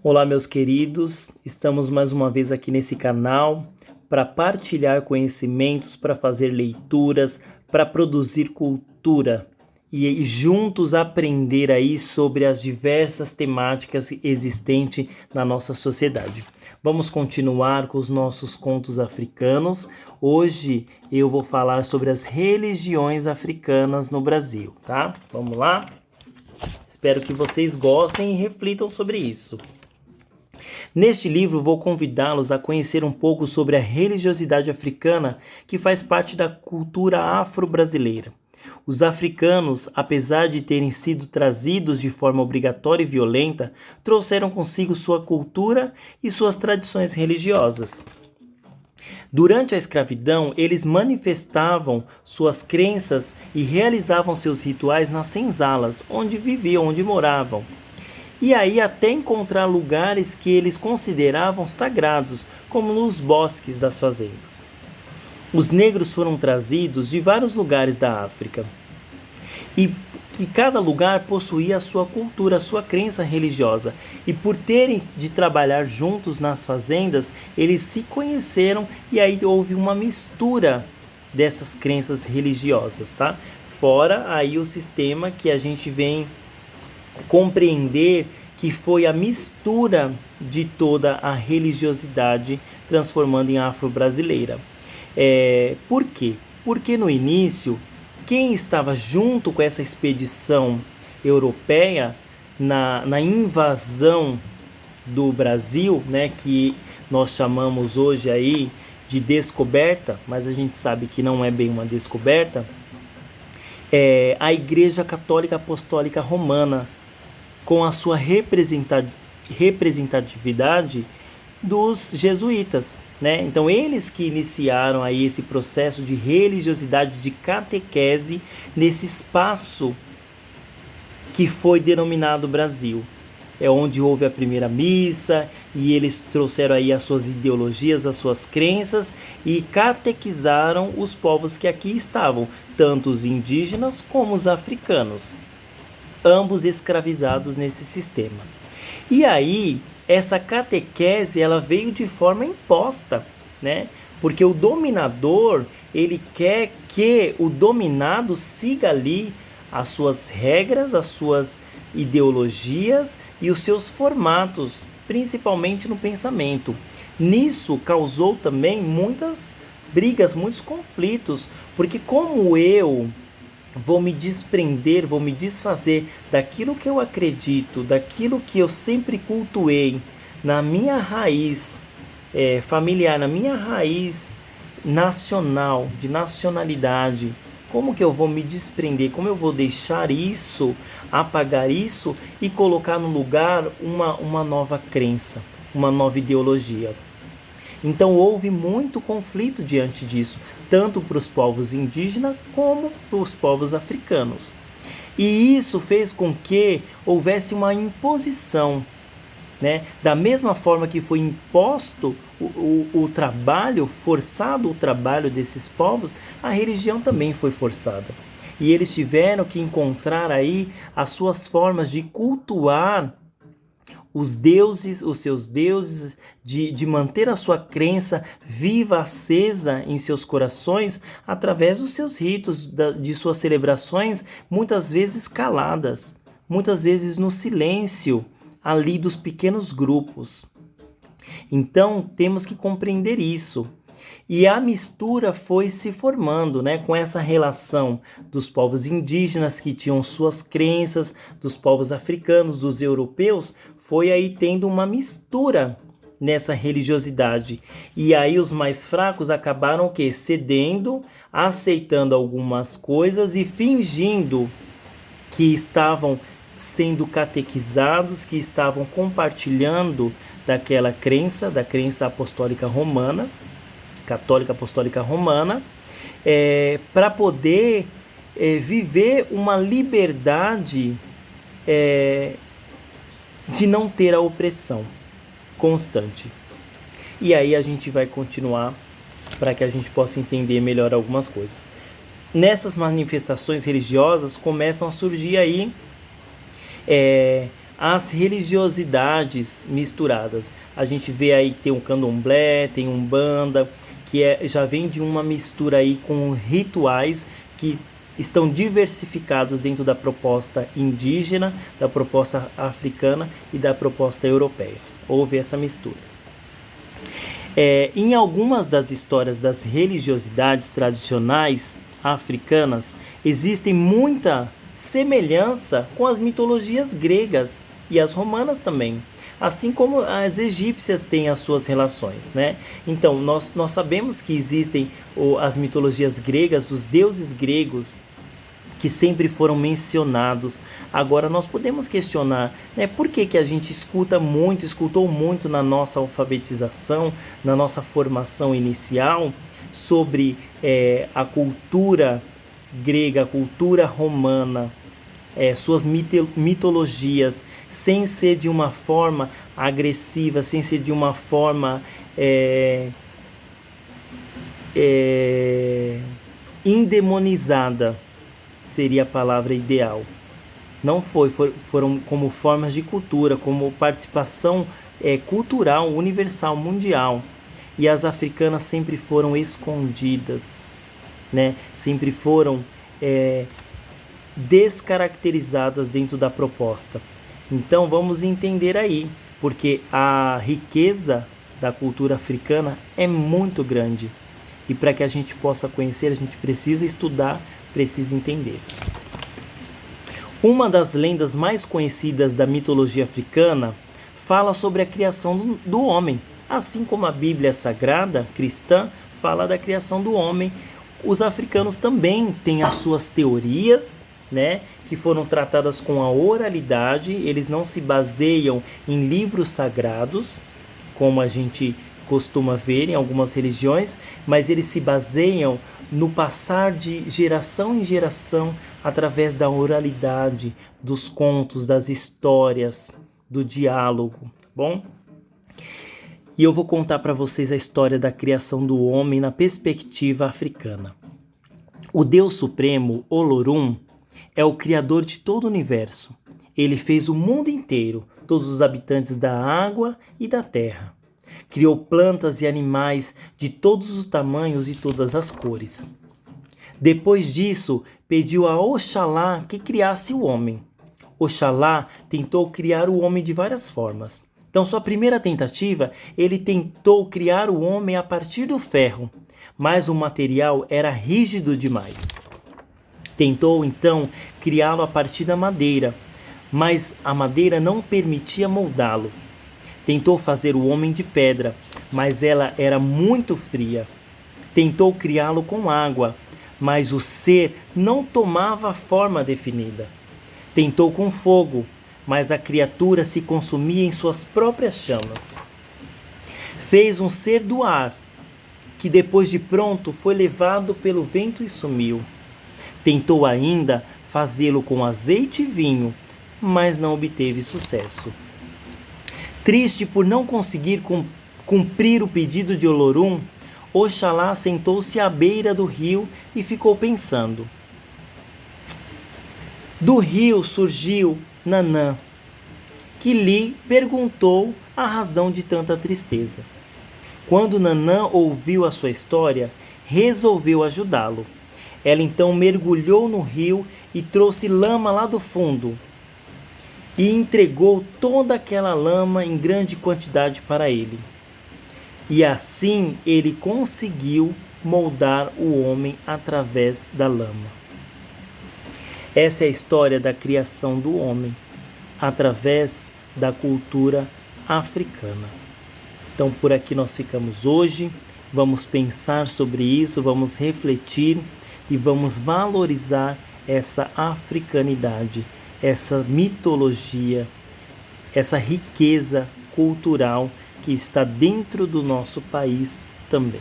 Olá, meus queridos, estamos mais uma vez aqui nesse canal para partilhar conhecimentos, para fazer leituras, para produzir cultura e juntos aprender aí sobre as diversas temáticas existentes na nossa sociedade. Vamos continuar com os nossos contos africanos. Hoje eu vou falar sobre as religiões africanas no Brasil, tá? Vamos lá? Espero que vocês gostem e reflitam sobre isso. Neste livro, vou convidá-los a conhecer um pouco sobre a religiosidade africana que faz parte da cultura afro-brasileira. Os africanos, apesar de terem sido trazidos de forma obrigatória e violenta, trouxeram consigo sua cultura e suas tradições religiosas. Durante a escravidão, eles manifestavam suas crenças e realizavam seus rituais nas senzalas, onde viviam, onde moravam. E aí até encontrar lugares que eles consideravam sagrados, como nos bosques das fazendas. Os negros foram trazidos de vários lugares da África, e que cada lugar possuía a sua cultura, a sua crença religiosa, e por terem de trabalhar juntos nas fazendas, eles se conheceram e aí houve uma mistura dessas crenças religiosas, tá? Fora aí o sistema que a gente vem compreender que foi a mistura de toda a religiosidade transformando em afro-brasileira. Por quê? Porque no início, quem estava junto com essa expedição europeia na invasão do Brasil, né, que nós chamamos hoje aí de descoberta, mas a gente sabe que não é bem uma descoberta, a Igreja Católica Apostólica Romana, com a sua representatividade dos jesuítas, né? Então eles que iniciaram aí esse processo de religiosidade, de catequese nesse espaço que foi denominado Brasil. É onde houve a primeira missa e eles trouxeram aí as suas ideologias, as suas crenças e catequizaram os povos que aqui estavam, tanto os indígenas como os africanos, ambos escravizados nesse sistema. E aí, essa catequese, ela veio de forma imposta, né? Porque o dominador, ele quer que o dominado siga ali as suas regras, as suas ideologias e os seus formatos, principalmente no pensamento. Nisso causou também muitas brigas, muitos conflitos, porque como eu vou me desprender, vou me desfazer daquilo que eu acredito, daquilo que eu sempre cultuei, na minha raiz familiar, na minha raiz nacional, de nacionalidade. Como que eu vou me desprender? Como eu vou deixar isso, apagar isso e colocar no lugar uma nova crença, uma nova ideologia? Então houve muito conflito diante disso, tanto para os povos indígenas como para os povos africanos. E isso fez com que houvesse uma imposição, né? Da mesma forma que foi imposto o trabalho, forçado o trabalho desses povos, a religião também foi forçada. E eles tiveram que encontrar aí as suas formas de cultuar os deuses, os seus deuses, de manter a sua crença viva, acesa em seus corações, através dos seus ritos, de suas celebrações, muitas vezes caladas, muitas vezes no silêncio, ali dos pequenos grupos. Então, temos que compreender isso. E a mistura foi se formando, né, com essa relação dos povos indígenas que tinham suas crenças, dos povos africanos, dos europeus, foi aí tendo uma mistura nessa religiosidade. E aí os mais fracos acabaram o quê? Cedendo, aceitando algumas coisas e fingindo que estavam sendo catequizados, que estavam compartilhando daquela crença, da crença apostólica romana, católica apostólica romana, para poder viver uma liberdade de não ter a opressão constante. E aí a gente vai continuar para que a gente possa entender melhor algumas coisas. Nessas manifestações religiosas começam a surgir aí as religiosidades misturadas. A gente vê aí que tem o candomblé, tem umbanda, que já vem de uma mistura aí com rituais que estão diversificados dentro da proposta indígena, da proposta africana e da proposta europeia. Houve essa mistura. Em algumas das histórias das religiosidades tradicionais africanas, existem muita semelhança com as mitologias gregas e as romanas também, assim como as egípcias têm as suas relações, né? Então, nós sabemos que existem as mitologias gregas, dos deuses gregos, que sempre foram mencionados. Agora, nós podemos questionar, né, por que a gente escutou muito na nossa alfabetização, na nossa formação inicial, sobre a cultura grega, a cultura romana, suas mitologias, sem ser de uma forma agressiva, sem ser de uma forma endemonizada, seria a palavra ideal. Não foram como formas de cultura, como participação cultural, universal, mundial. E as africanas sempre foram escondidas, né? Sempre foram descaracterizadas dentro da proposta. Então vamos entender aí, porque a riqueza da cultura africana é muito grande. E para que a gente possa conhecer, a gente precisa estudar, precisa entender. Uma das lendas mais conhecidas da mitologia africana fala sobre a criação do homem. Assim como a Bíblia Sagrada cristã fala da criação do homem, os africanos também têm as suas teorias, né, que foram tratadas com a oralidade. Eles não se baseiam em livros sagrados, como a gente costuma ver em algumas religiões, mas eles se baseiam no passar de geração em geração através da oralidade, dos contos, das histórias, do diálogo, bom? E eu vou contar para vocês a história da criação do homem na perspectiva africana. O Deus Supremo, Olorum, é o criador de todo o universo. Ele fez o mundo inteiro, todos os habitantes da água e da terra. Criou plantas e animais de todos os tamanhos e todas as cores. Depois disso, pediu a Oxalá que criasse o homem. Oxalá tentou criar o homem de várias formas. Então, sua primeira tentativa, ele tentou criar o homem a partir do ferro, mas o material era rígido demais. Tentou, então, criá-lo a partir da madeira, mas a madeira não permitia moldá-lo. Tentou fazer o homem de pedra, mas ela era muito fria. Tentou criá-lo com água, mas o ser não tomava forma definida. Tentou com fogo, mas a criatura se consumia em suas próprias chamas. Fez um ser do ar, que depois de pronto foi levado pelo vento e sumiu. Tentou ainda fazê-lo com azeite e vinho, mas não obteve sucesso. Triste por não conseguir cumprir o pedido de Olorum, Oxalá sentou-se à beira do rio e ficou pensando. Do rio surgiu Nanã, que lhe perguntou a razão de tanta tristeza. Quando Nanã ouviu a sua história, resolveu ajudá-lo. Ela então mergulhou no rio e trouxe lama lá do fundo, e entregou toda aquela lama em grande quantidade para ele. E assim ele conseguiu moldar o homem através da lama. Essa é a história da criação do homem, através da cultura africana. Então, por aqui nós ficamos hoje. Vamos pensar sobre isso, vamos refletir e vamos valorizar essa africanidade, essa mitologia, essa riqueza cultural que está dentro do nosso país também.